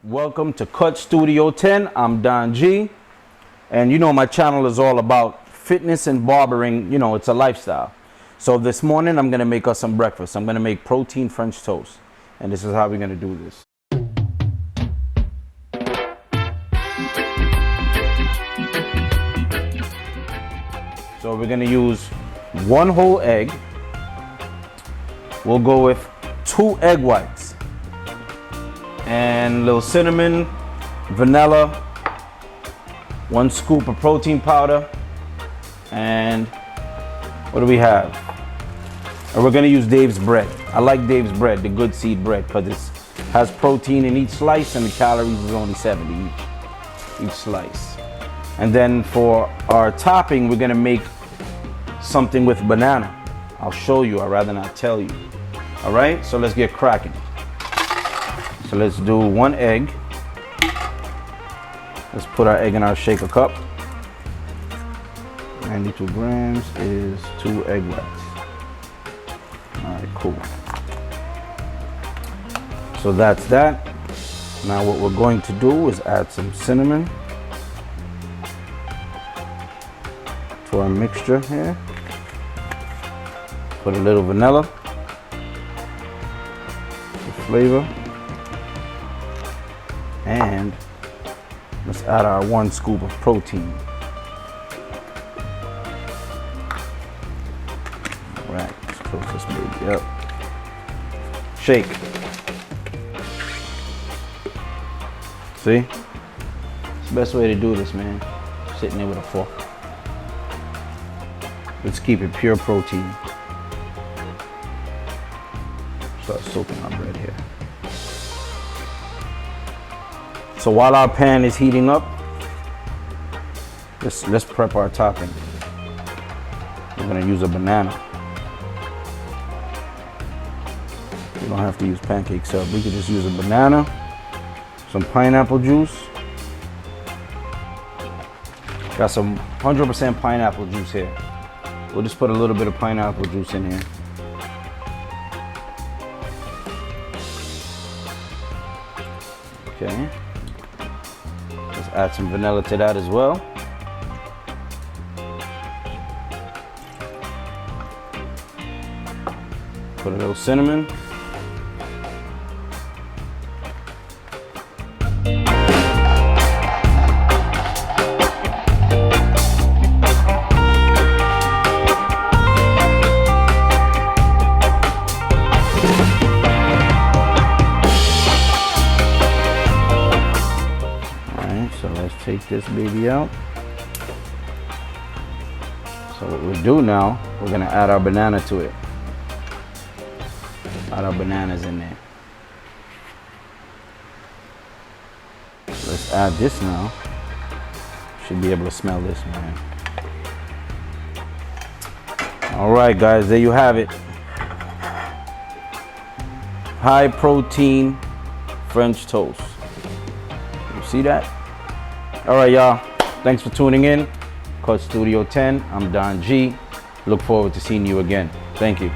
Welcome to Cut Studio 10. I'm Don G. And you know my channel is all about fitness and barbering. You know, it's a lifestyle. So this morning I'm going to make us some breakfast. I'm going to make protein French toast. And this is how we're going to do this. So we're going to use one whole egg. We'll go with 2 egg whites and a little cinnamon, vanilla, 1 scoop of protein powder, and what do we have? And we're gonna use Dave's bread. I like Dave's bread, the good seed bread, because it has protein in each slice and the calories is only 70 each slice. And then for our topping, we're gonna make something with banana. I'll show you, I'd rather not tell you. All right, so let's get cracking. So let's do 1 egg. Let's put our egg in our shaker cup. 92 grams is 2 egg whites. All right, cool. So that's that. Now what we're going to do is add some cinnamon to our mixture here. Put a little vanilla for flavor. And let's add our 1 scoop of protein. All right, let's close this baby up. Shake. See? It's the best way to do this, man. Sitting there with a fork. Let's keep it pure protein. Start soaking our bread here. So while our pan is heating up, let's prep our topping. We're gonna use a banana. You don't have to use pancake syrup. We could just use a banana, some pineapple juice. Got some 100% pineapple juice here. We'll just put a little bit of pineapple juice in here. Okay. Let's add some vanilla to that as well. Put a little cinnamon. So let's take this baby out. So what we do now, we're gonna add our banana to it. Add our bananas in there. Let's add this now. Should be able to smell this, man. All right, guys, there you have it. High protein French toast. You see that? All right, y'all. Thanks for tuning in. Cut Studio 10. I'm Don G. Look forward to seeing you again. Thank you.